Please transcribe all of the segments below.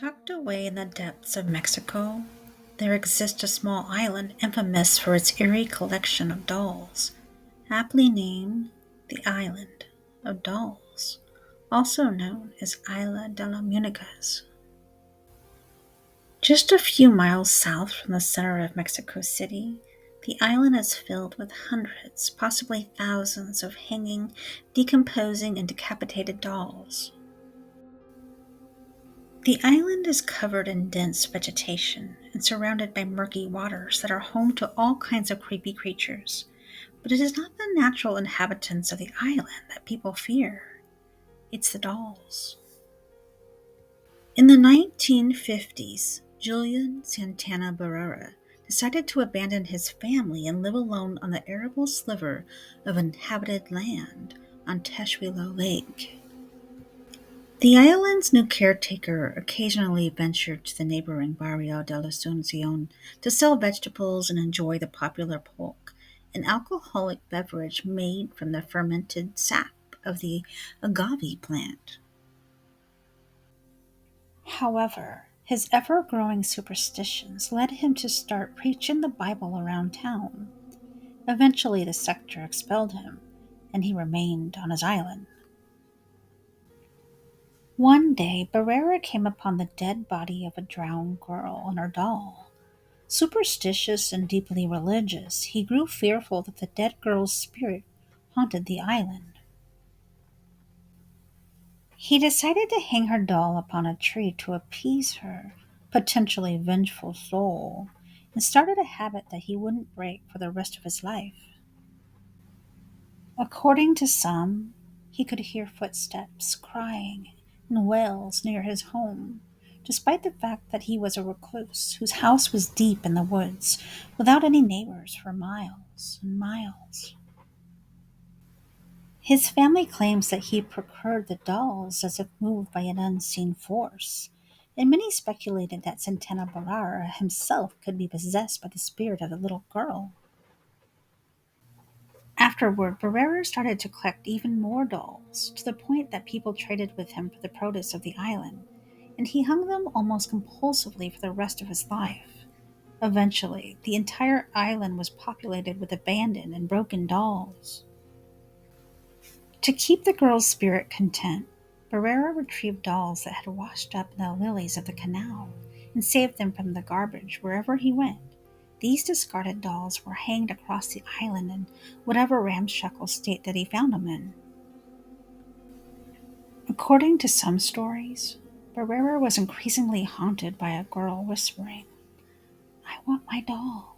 Tucked away in the depths of Mexico, there exists a small island infamous for its eerie collection of dolls, aptly named the Island of Dolls, also known as Isla de las Muñecas. Just a few miles south from the center of Mexico City, the island is filled with hundreds, possibly thousands, of hanging, decomposing, and decapitated dolls. The island is covered in dense vegetation and surrounded by murky waters that are home to all kinds of creepy creatures. But it is not the natural inhabitants of the island that people fear, it's the dolls. In the 1950s, Julian Santana Barrera decided to abandon his family and live alone on the arable sliver of inhabited land on Techuilo Lake. The island's new caretaker occasionally ventured to the neighboring Barrio de la Asunción to sell vegetables and enjoy the popular pulque, an alcoholic beverage made from the fermented sap of the agave plant. However, his ever-growing superstitions led him to start preaching the Bible around town. Eventually, the sector expelled him, and he remained on his island. One day, Barrera came upon the dead body of a drowned girl and her doll. Superstitious and deeply religious, he grew fearful that the dead girl's spirit haunted the island. He decided to hang her doll upon a tree to appease her potentially vengeful soul, and started a habit that he wouldn't break for the rest of his life. According to some, he could hear footsteps, crying, and wails near his home, despite the fact that he was a recluse whose house was deep in the woods, without any neighbors for miles and miles. His family claims that he procured the dolls as if moved by an unseen force, and many speculated that Santana Barrera himself could be possessed by the spirit of the little girl. Afterward, Barrera started to collect even more dolls, to the point that people traded with him for the produce of the island, and he hung them almost compulsively for the rest of his life. Eventually, the entire island was populated with abandoned and broken dolls. To keep the girl's spirit content, Barrera retrieved dolls that had washed up in the lilies of the canal and saved them from the garbage wherever he went. These discarded dolls were hanged across the island in whatever ramshackle state that he found them in. According to some stories, Barrera was increasingly haunted by a girl whispering, "I want my doll,"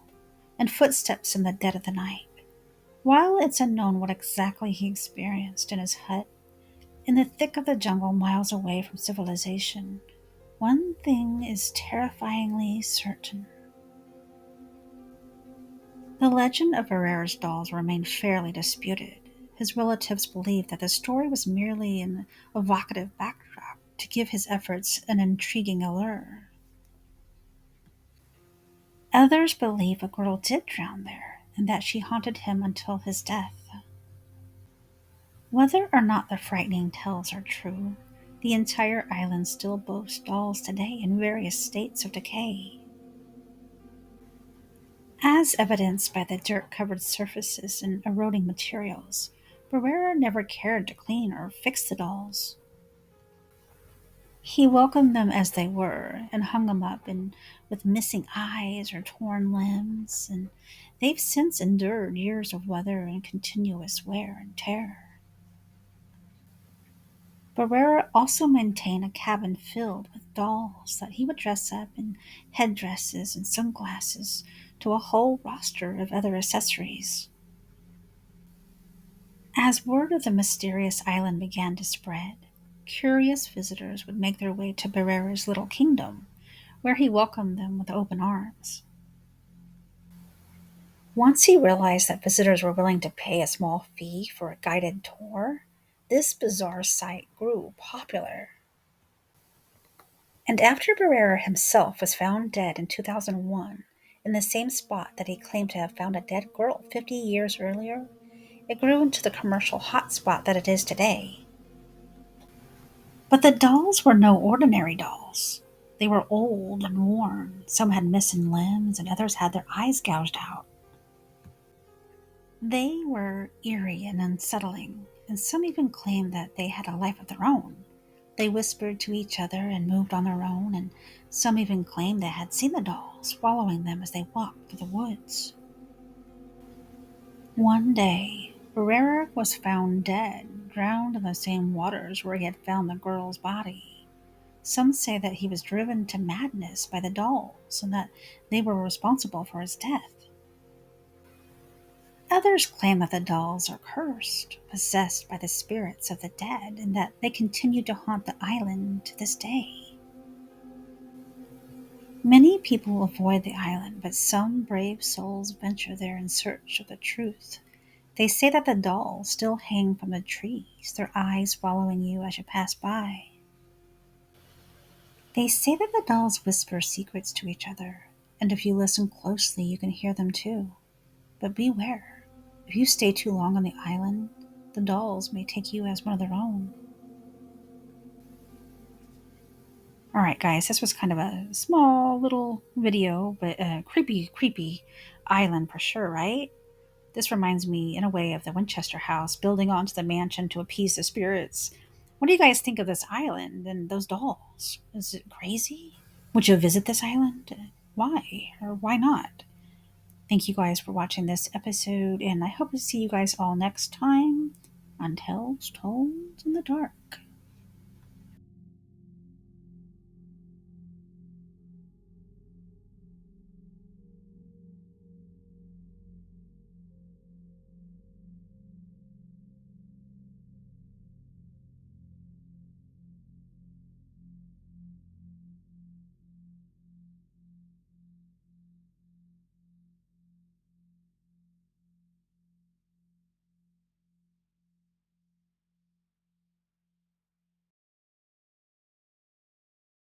and footsteps in the dead of the night. While it's unknown what exactly he experienced in his hut, in the thick of the jungle miles away from civilization, one thing is terrifyingly certain. The legend of Barrera's dolls remained fairly disputed. His relatives believed that the story was merely an evocative backdrop to give his efforts an intriguing allure. Others believe a girl did drown there, and that she haunted him until his death. Whether or not the frightening tales are true, the entire island still boasts dolls today in various states of decay. As evidenced by the dirt-covered surfaces and eroding materials, Barrera never cared to clean or fix the dolls. He welcomed them as they were and hung them up with missing eyes or torn limbs, and they've since endured years of weather and continuous wear and tear. Barrera also maintained a cabin filled with dolls that he would dress up in headdresses and sunglasses to a whole roster of other accessories. As word of the mysterious island began to spread, curious visitors would make their way to Barrera's little kingdom, where he welcomed them with open arms. Once he realized that visitors were willing to pay a small fee for a guided tour, this bizarre sight grew popular. And after Barrera himself was found dead in 2001, in the same spot that he claimed to have found a dead girl 50 years earlier, it grew into the commercial hotspot that it is today. But the dolls were no ordinary dolls. They were old and worn. Some had missing limbs, and others had their eyes gouged out. They were eerie and unsettling, and some even claimed that they had a life of their own. They whispered to each other and moved on their own, and some even claimed they had seen the dolls following them as they walked through the woods. One day, Barrera was found dead, drowned in the same waters where he had found the girl's body. Some say that he was driven to madness by the dolls and that they were responsible for his death. Others claim that the dolls are cursed, possessed by the spirits of the dead, and that they continue to haunt the island to this day. Many people avoid the island, but some brave souls venture there in search of the truth. They say that the dolls still hang from the trees, their eyes following you as you pass by. They say that the dolls whisper secrets to each other, and if you listen closely, you can hear them too. But beware, if you stay too long on the island, the dolls may take you as one of their own. Alright, guys, this was kind of a small little video, but a creepy, creepy island for sure, right? This reminds me, in a way, of the Winchester house building onto the mansion to appease the spirits. What do you guys think of this island and those dolls? Is it crazy? Would you visit this island? Why? Or why not? Thank you guys for watching this episode, and I hope to see you guys all next time on Tales Told in the Dark.